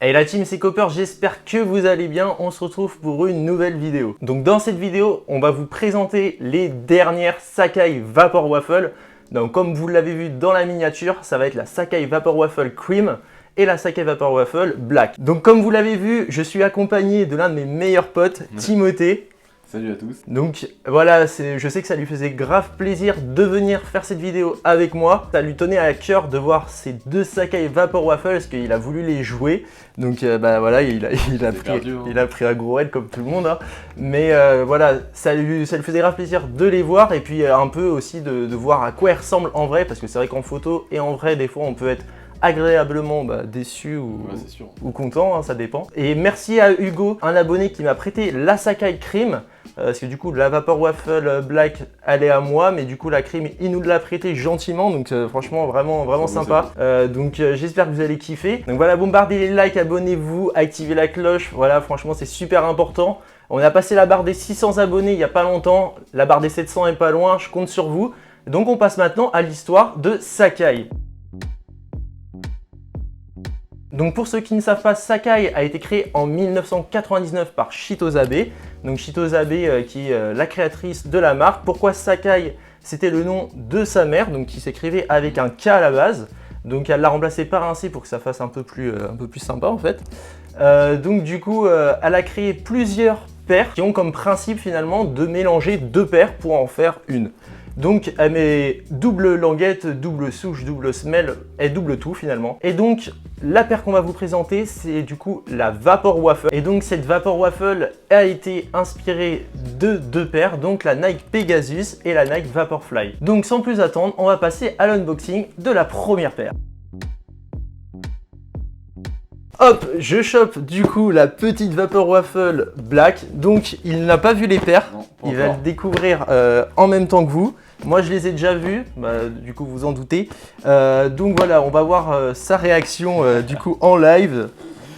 Hey la team, c'est Copper, j'espère que vous allez bien. On se retrouve pour une nouvelle vidéo. Donc dans cette vidéo, on va vous présenter les dernières Sacai Vapor Waffle. Donc comme vous l'avez vu dans la miniature, ça va être la Sacai Vapor Waffle Cream et la Sacai Vapor Waffle Black. Donc comme vous l'avez vu, je suis accompagné de l'un de mes meilleurs potes, Timothée. Salut à tous. Donc voilà, je sais que ça lui faisait grave plaisir de venir faire cette vidéo avec moi. Ça lui tenait à cœur de voir ces deux Sacai Vapor Waffle parce qu'il a voulu les jouer. Donc bah voilà, il a pris un gros raid comme tout le monde. Hein. Mais voilà, ça lui faisait grave plaisir de les voir et puis un peu aussi de voir à quoi ils ressemblent en vrai. Parce que c'est vrai qu'en photo et en vrai, des fois on peut être agréablement déçu ou content, hein, ça dépend. Et merci à Hugo, un abonné qui m'a prêté la Sacai Cream. Parce que du coup la Vapor Waffle Black elle est à moi, mais du coup la cream il nous l'a prêté gentiment, donc franchement vraiment sympa. Donc j'espère que vous allez kiffer. Donc voilà, bombardez les likes, abonnez-vous, activez la cloche, voilà franchement c'est super important. On a passé la barre des 600 abonnés il n'y a pas longtemps, la barre des 700 est pas loin, je compte sur vous. Donc on passe maintenant à l'histoire de Sacai. Donc pour ceux qui ne savent pas, Sacai a été créé en 1999 par Chitozabe. Donc Chitozabe qui est la créatrice de la marque. Pourquoi Sacai? C'était le nom de sa mère, donc qui s'écrivait avec un K à la base. Donc elle l'a remplacé par un C pour que ça fasse un peu plus sympa en fait. Donc du coup, elle a créé plusieurs paires qui ont comme principe finalement de mélanger deux paires pour en faire une. Donc elle met double languette, double souche, double semelle et double tout finalement. Et donc la paire qu'on va vous présenter, c'est du coup la Vapor Waffle. Et donc cette Vapor Waffle a été inspirée de deux paires, donc la Nike Pegasus et la Nike Vaporfly. Donc sans plus attendre, on va passer à l'unboxing de la première paire. Hop, je chope du coup la petite Vapor Waffle Black. Donc il n'a pas vu les paires, il va le découvrir en même temps que vous. Moi je les ai déjà vus, du coup vous en doutez. Donc voilà, on va voir sa réaction du coup en live.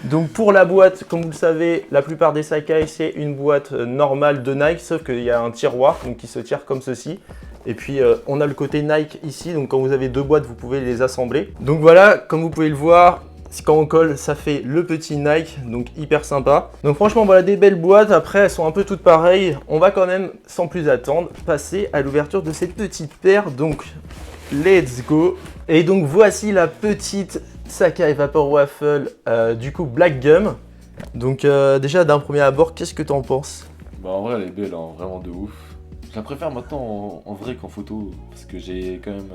Donc pour la boîte, comme vous le savez, la plupart des Sacai c'est une boîte normale de Nike, sauf qu'il y a un tiroir donc, qui se tire comme ceci. Et puis on a le côté Nike ici, donc quand vous avez deux boîtes, vous pouvez les assembler. Donc voilà, comme vous pouvez le voir, quand on colle, ça fait le petit Nike, donc hyper sympa. Donc franchement, voilà des belles boîtes. Après, elles sont un peu toutes pareilles. On va quand même, sans plus attendre, passer à l'ouverture de cette petite paire. Donc, let's go. Et donc, voici la petite Sacai Vapor Waffle, du coup, Black Gum. Donc, déjà, d'un premier abord, qu'est-ce que tu en penses? Bah en vrai, elle est belle, hein, vraiment de ouf. Je la préfère maintenant en vrai qu'en photo, parce que j'ai quand même...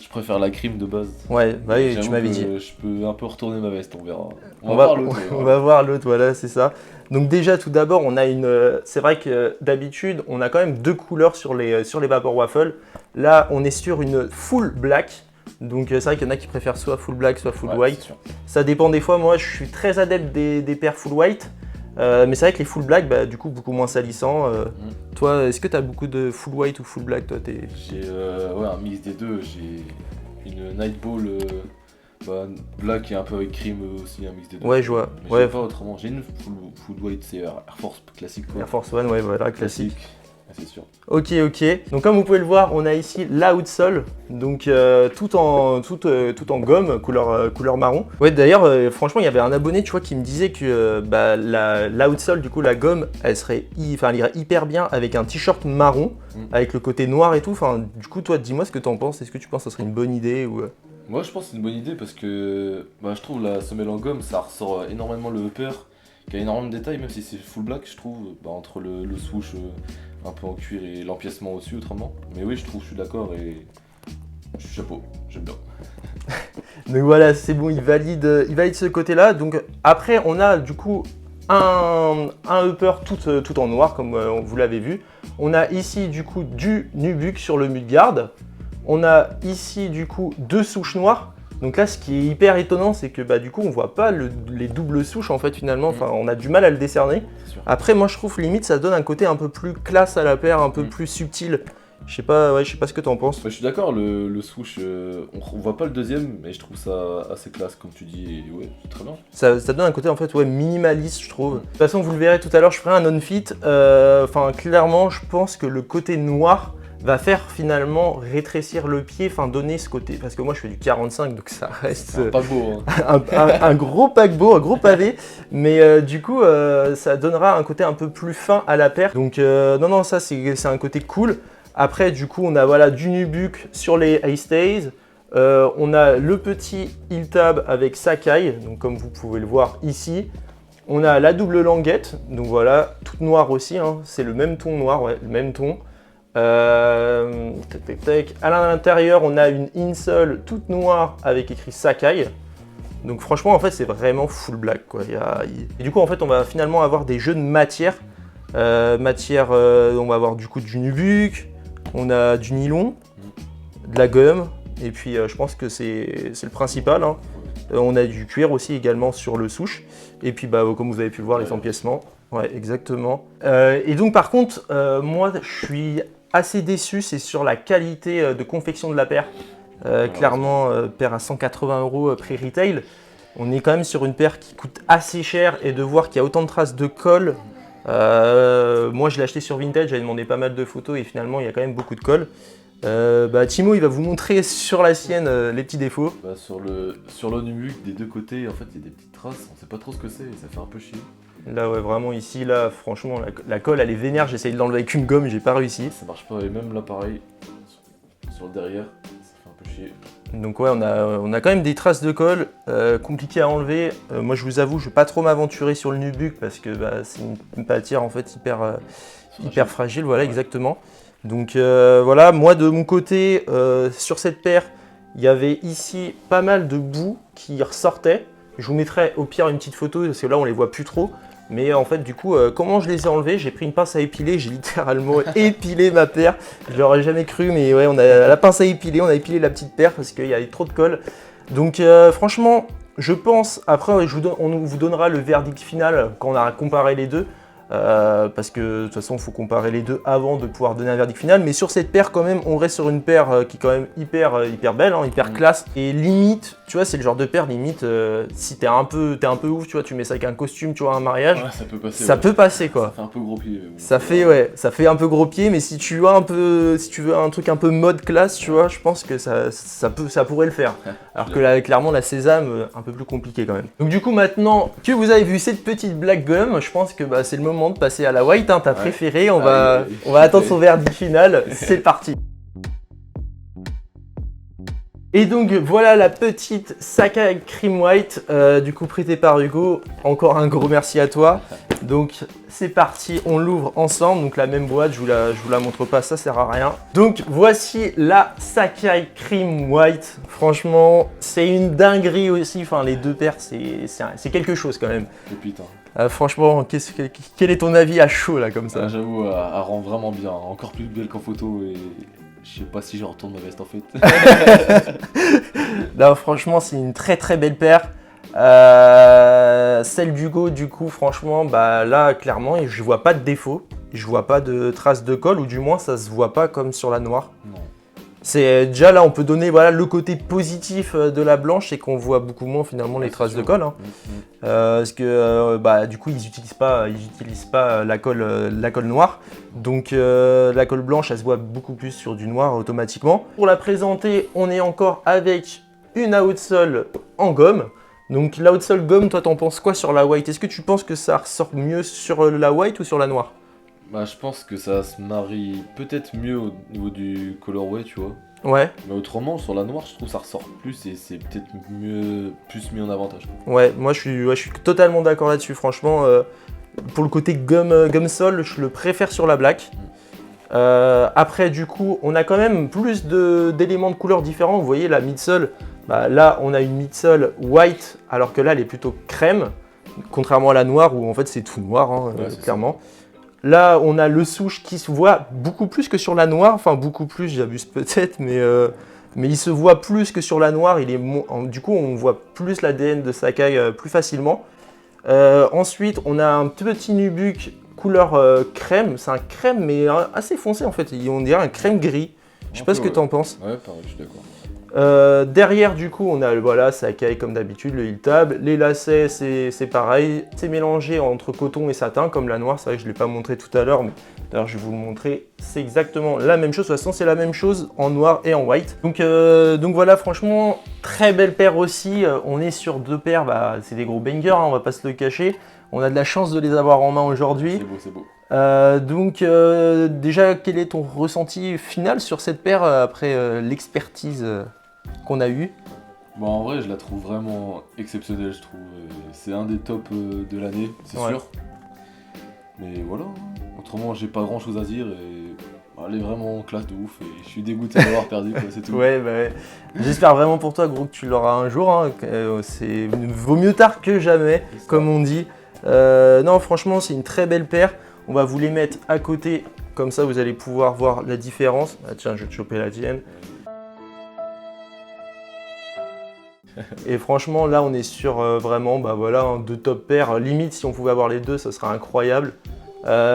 Je préfère la cream de base. Ouais, bah oui, tu m'avais dit. Je peux un peu retourner ma veste, on verra. On va voir l'autre, voilà, c'est ça. Donc déjà, tout d'abord, on a une... C'est vrai que d'habitude, on a quand même deux couleurs sur les Vapor Waffle. Là, on est sur une full black. Donc c'est vrai qu'il y en a qui préfèrent soit full black, soit full white. Ça dépend des fois. Moi, je suis très adepte des paires full white. Mais c'est vrai que les full black, du coup, beaucoup moins salissants. Toi, est-ce que tu as beaucoup de full white ou full black? J'ai un mix des deux. J'ai une Nightball black et un peu avec cream aussi, un mix des deux. Ouais, je vois. Mais ouais, pas autrement. J'ai une full white, c'est Air Force classique. Quoi. Air Force One, ouais, voilà, classique. C'est sûr. Ok. Donc comme vous pouvez le voir, on a ici la outsole, donc tout en gomme, couleur marron. Ouais, d'ailleurs, franchement, il y avait un abonné, tu vois, qui me disait que la outsole, du coup, la gomme, elle irait hyper bien avec un t-shirt marron, avec le côté noir et tout. Enfin, du coup, toi, dis-moi ce que t'en penses. Est-ce que tu penses que ce serait une bonne idée ou Moi, je pense que c'est une bonne idée parce que je trouve la semelle en gomme, ça ressort énormément le upper, qui a énormément de détails, même si c'est full black, je trouve, entre le swoosh un peu en cuir et l'empiècement au-dessus autrement. Mais oui, je suis d'accord et chapeau, j'aime bien. Donc voilà, c'est bon, il valide ce côté-là. Donc après, on a du coup un upper tout en noir, comme vous l'avez vu. On a ici du coup du nubuck sur le mudguard. On a ici du coup deux souches noires. Donc là, ce qui est hyper étonnant, c'est que du coup, on voit pas les doubles souches en fait finalement. Enfin, on a du mal à le décerner. Après, moi, je trouve limite ça donne un côté un peu plus classe à la paire, un peu plus subtil. Je sais pas ce que t'en penses. Je suis d'accord, le swoosh, on voit pas le deuxième, mais je trouve ça assez classe comme tu dis. Et ouais, c'est très bien. Ça donne un côté en fait minimaliste, je trouve. De toute façon, vous le verrez tout à l'heure, je ferai un on-fit. Clairement, je pense que le côté noir va faire finalement rétrécir le pied, enfin donner ce côté, parce que moi je fais du 45 donc ça reste C'est un paquebot, un gros paquebot, un gros pavé, mais du coup ça donnera un côté un peu plus fin à la paire, donc non ça c'est un côté cool. Après du coup on a voilà du nubuck sur les A-Stays, on a le petit heel tab avec Sakai, donc comme vous pouvez le voir ici. On a la double languette, donc voilà, toute noire aussi, hein, c'est le même ton noir, ouais, le même ton. Tac, tac, tac. À l'intérieur, on a une insole toute noire avec écrit Sakai. Donc franchement, en fait, c'est vraiment full black, quoi. Et du coup, en fait, on va finalement avoir des jeux de matière. On va avoir du coup du nubuck, on a du nylon, de la gomme, et puis je pense que c'est le principal, hein. On a du cuir aussi également sur le souche. Et puis bah, comme vous avez pu le voir, les empiècements. Ouais, exactement. Et donc par contre, moi je suis assez déçu, c'est sur la qualité de confection de la paire. Clairement, paire à 180 € prix retail. On est quand même sur une paire qui coûte assez cher et de voir qu'il y a autant de traces de colle. Moi je l'ai acheté sur Vinted, j'avais demandé pas mal de photos et finalement il y a quand même beaucoup de colle. Timo il va vous montrer sur la sienne les petits défauts. Bah, sur le nubuck des deux côtés, en fait, il y a des petites traces, on sait pas trop ce que c'est et ça fait un peu chier. Là ouais vraiment ici, là franchement la colle elle est vénère, j'ai essayé de l'enlever avec une gomme, j'ai pas réussi. Ça marche pas et même là pareil, sur le derrière, ça fait un peu chier. Donc ouais on a quand même des traces de colle compliquées à enlever. Moi je vous avoue je vais pas trop m'aventurer sur le nubuck parce que bah, c'est une matière en fait hyper fragile, voilà, ouais. Exactement. Donc voilà, moi de mon côté, sur cette paire, il y avait ici pas mal de boue qui ressortait. Je vous mettrai au pire une petite photo parce que là on les voit plus trop. Mais en fait du coup, comment je les ai enlevés? J'ai pris une pince à épiler, j'ai littéralement épilé ma paire. Je l'aurais jamais cru, mais ouais, on a la pince à épiler, on a épilé la petite paire parce qu'il y avait trop de colle. Donc franchement, je pense, après on vous donnera le verdict final quand on a comparé les deux. Parce que de toute façon il faut comparer les deux avant de pouvoir donner un verdict final, mais sur cette paire quand même on reste sur une paire qui est quand même hyper belle, hein, hyper classe, et limite tu vois c'est le genre de paire limite si t'es un peu ouf, tu vois, tu mets ça avec un costume, tu vois, un mariage, ouais, ça peut passer, ça peut passer quoi. Ça fait un peu gros pied. Ça fait un peu gros pied, mais si tu veux un truc un peu mode classe, tu vois, je pense que ça pourrait le faire. Alors que là clairement la sésame un peu plus compliqué quand même. Donc du coup maintenant que vous avez vu cette petite black gum, je pense que bah, c'est le moment de passer à la white, hein, ta préférée. On va attendre son verdict final. C'est parti. Et donc voilà la petite Sakai Cream White, du coup prêtée par Hugo. Encore un gros merci à toi. Donc c'est parti, on l'ouvre ensemble. Donc la même boîte, je vous la montre pas, ça sert à rien. Donc voici la Sakai Cream White. Franchement, c'est une dinguerie aussi. Enfin les deux paires, c'est quelque chose quand même. Putain. Franchement, quel est ton avis à chaud là comme ça? J'avoue, elle rend vraiment bien, encore plus belle qu'en photo et je sais pas si je retourne ma veste en fait. Non, franchement, c'est une très belle paire. Celle d'Hugo, du coup, franchement, bah là, clairement, je vois pas de défaut. Je vois pas de traces de colle, ou du moins, ça se voit pas comme sur la noire. Non. C'est déjà là, on peut donner voilà, le côté positif de la blanche, c'est qu'on voit beaucoup moins finalement les traces de colle. Hein. Parce que bah, du coup, ils n'utilisent pas la colle noire. Donc la colle blanche, elle se voit beaucoup plus sur du noir automatiquement. Pour la présenter, on est encore avec une outsole en gomme. Donc l'outsole gomme, toi, t'en penses quoi sur la white? Est-ce que tu penses que ça ressort mieux sur la white ou sur la noire? Bah, je pense que ça se marie peut-être mieux au niveau du colorway, tu vois. Ouais. Mais autrement, sur la noire, je trouve que ça ressort plus et c'est peut-être plus mis en avantage. Ouais, moi je suis totalement d'accord là-dessus. Franchement, pour le côté gomme sol, je le préfère sur la black. Après, du coup, on a quand même plus d'éléments de couleurs différents. Vous voyez, la midsole, bah, là, on a une midsole white, alors que là, elle est plutôt crème. Contrairement à la noire, où en fait, c'est tout noir, hein, ouais, clairement. Ça. Là, on a le souche qui se voit beaucoup plus que sur la noire. Enfin, beaucoup plus, j'abuse peut-être, mais il se voit plus que sur la noire. Du coup, on voit plus l'ADN de Sakai plus facilement. Ensuite, on a un petit nubuck couleur crème. C'est un crème, mais assez foncé en fait. On dirait un crème gris. Je sais pas ce que tu en penses. Ouais, pareil, je suis d'accord. Derrière, du coup, on a voilà, Sakai comme d'habitude, le heel tab. Les lacets, c'est pareil. C'est mélangé entre coton et satin, comme la noire. C'est vrai que je ne l'ai pas montré tout à l'heure, mais D'ailleurs, je vais vous le montrer, c'est exactement la même chose. De toute façon, c'est la même chose en noir et en white. Donc voilà, franchement, très belle paire aussi. On est sur deux paires, bah, c'est des gros bangers, hein, on va pas se le cacher. On a de la chance de les avoir en main aujourd'hui. C'est beau, c'est beau. Donc déjà, quel est ton ressenti final sur cette paire après l'expertise qu'on a eue? Bon, en vrai, je la trouve vraiment exceptionnelle, je trouve. C'est un des tops de l'année, c'est sûr. Mais voilà, autrement, j'ai pas grand chose à dire et bah, elle est vraiment classe de ouf et je suis dégoûté d'avoir perdu, c'est tout. Ouais. J'espère vraiment pour toi, gros, que tu l'auras un jour. Hein. Vaut mieux tard que jamais, comme on dit. Non, franchement, c'est une très belle paire. On va vous les mettre à côté, comme ça vous allez pouvoir voir la différence. Ah, tiens, je vais te choper la tienne. Et franchement, là, on est sur vraiment, bah voilà, deux top paires. Limite, si on pouvait avoir les deux, ça serait incroyable.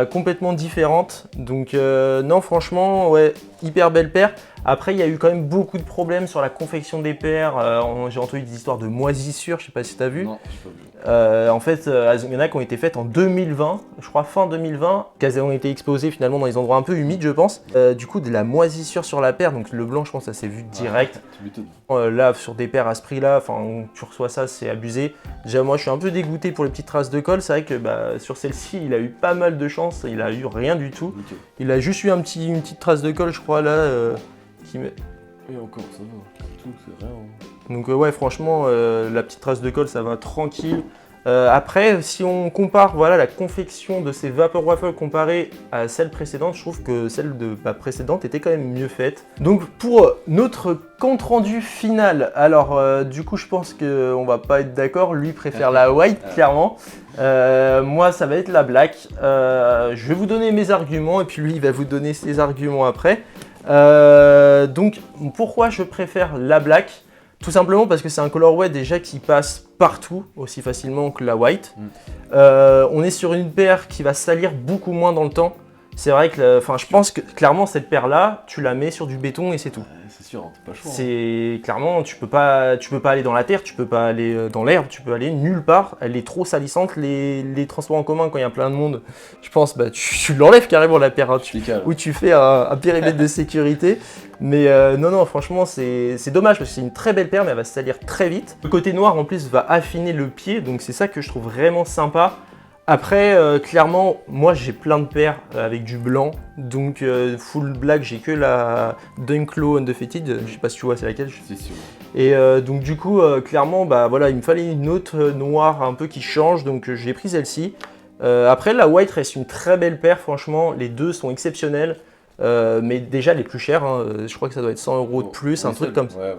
Complètement différentes. Donc, non, franchement, ouais, hyper belle paire. Après, il y a eu quand même beaucoup de problèmes sur la confection des paires. J'ai entendu des histoires de moisissures, je sais pas si tu as vu. Non, j'ai pas vu. En fait, il y en a qui ont été faites en 2020, je crois fin 2020, qu'elles ont été exposées finalement dans des endroits un peu humides, je pense. Du coup, de la moisissure sur la paire, donc le blanc, je pense, ça s'est vu direct. Là, sur des paires à ce prix-là, tu reçois ça, c'est abusé. Déjà, moi, je suis un peu dégoûté pour les petites traces de colle. C'est vrai que bah, sur celle-ci, il a eu pas mal de chance, il a eu rien du tout. Okay. Il a juste eu une petite trace de colle, je crois, là, qui met... Et encore, ça va, tout, c'est rien. Donc ouais, franchement, la petite trace de colle, ça va tranquille. Après, si on compare voilà, la confection de ces Vapor Waffle comparée à celle précédente, je trouve que celle de la précédente était quand même mieux faite. Donc pour notre compte rendu final, alors du coup je pense qu'on va pas être d'accord, lui préfère la white clairement. Moi ça va être la black. Je vais vous donner mes arguments et puis lui il va vous donner ses arguments après. Donc pourquoi je préfère la black? Tout simplement parce que c'est un colorway déjà qui passe partout aussi facilement que la white. On est sur une paire qui va salir beaucoup moins dans le temps. C'est vrai que, je pense que clairement cette paire là, tu la mets sur du béton et c'est tout. C'est sûr, t'as pas le choix. C'est clairement, tu peux pas aller dans la terre, tu peux pas aller dans l'herbe, tu peux aller nulle part. Elle est trop salissante. Les transports en commun quand il y a plein de monde, je pense, bah tu l'enlèves carrément la paire. Hein, ou tu fais un périmètre de sécurité. Mais non, franchement, c'est dommage parce que c'est une très belle paire, mais elle va se salir très vite. Le côté noir, en plus, va affiner le pied, donc c'est ça que je trouve vraiment sympa. Après, clairement, moi, j'ai plein de paires avec du blanc, donc full black, j'ai que la Dunklo Undefeated, je sais pas si tu vois, c'est laquelle. C'est sûr. Et donc, du coup, clairement, bah voilà, il me fallait une autre noire un peu qui change, donc j'ai pris celle-ci. Après, la white reste une très belle paire, franchement, les deux sont exceptionnels. Mais déjà les plus chers, hein, je crois que ça doit être 100 € de plus, un truc comme ça. Ouais,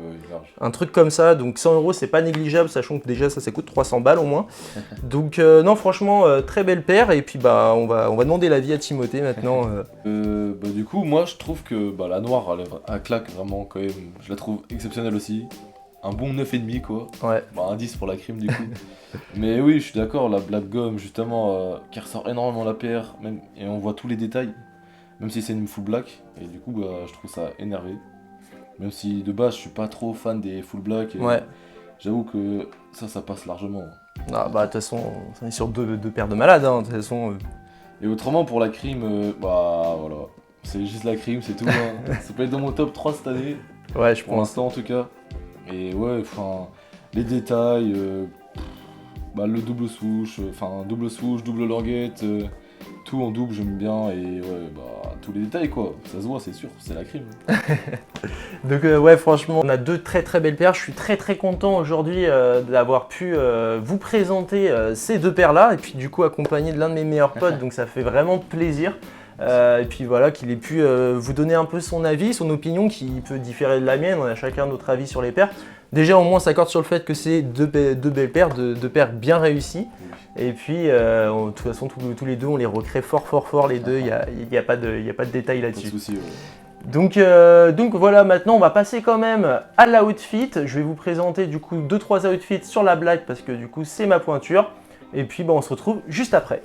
un truc comme ça, donc 100 € c'est pas négligeable, sachant que déjà ça coûte 300 balles au moins. Donc non, franchement, très belle paire, et puis bah on va demander l'avis à Timothée maintenant. Bah, du coup, moi je trouve que bah, la noire elle claque vraiment quand même, je la trouve exceptionnelle aussi. Un bon 9,5 quoi. Ouais. Bah, un 10 pour la crime du coup. Mais oui, je suis d'accord, la Black Gomme justement, qui ressort énormément la paire, même, et on voit tous les détails. Même si c'est une full black, et du coup bah, je trouve ça énervé. Même si de base je suis pas trop fan des full black, ouais. J'avoue que ça passe largement. Ah bah de toute façon, on est sur deux paires de malades, hein, de toute façon. Et autrement pour la crime, bah voilà, c'est juste la crime, c'est tout. Hein. Ça peut être dans mon top 3 cette année. Ouais, je pense. Pour l'instant en tout cas. Et ouais, enfin, les détails, bah, le double swoosh, double languette. Tout en double, j'aime bien, et ouais, bah, tous les détails quoi, ça se voit, c'est sûr, c'est la crime. Donc ouais, franchement, on a deux très très belles paires. Je suis très content aujourd'hui d'avoir pu vous présenter ces deux paires là, et puis du coup accompagné de l'un de mes meilleurs potes, donc ça fait vraiment plaisir. Et puis voilà, qu'il ait pu vous donner un peu son avis, son opinion qui peut différer de la mienne, on a chacun notre avis sur les paires. Déjà au moins on s'accorde sur le fait que c'est deux belles paires, deux paires bien réussies. Et puis de toute façon tous les deux on les recrée fort les deux, il n'y a pas de détail là-dessus. Ouais. Donc voilà, maintenant on va passer quand même à l'outfit. Je vais vous présenter du coup 2-3 outfits sur la black parce que du coup c'est ma pointure. Et puis on se retrouve juste après.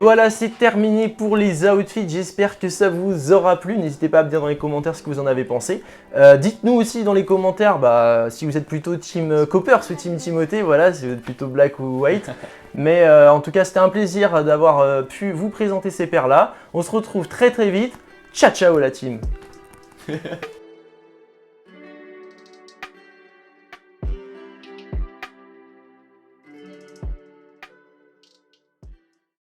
voilà, c'est terminé pour les outfits. J'espère que ça vous aura plu. N'hésitez pas à me dire dans les commentaires ce que vous en avez pensé. Dites-nous aussi dans les commentaires si vous êtes plutôt team Coppers ou team Timothée, voilà, si vous êtes plutôt black ou white. Mais en tout cas, c'était un plaisir d'avoir pu vous présenter ces paires-là. On se retrouve très vite. Ciao, ciao la team.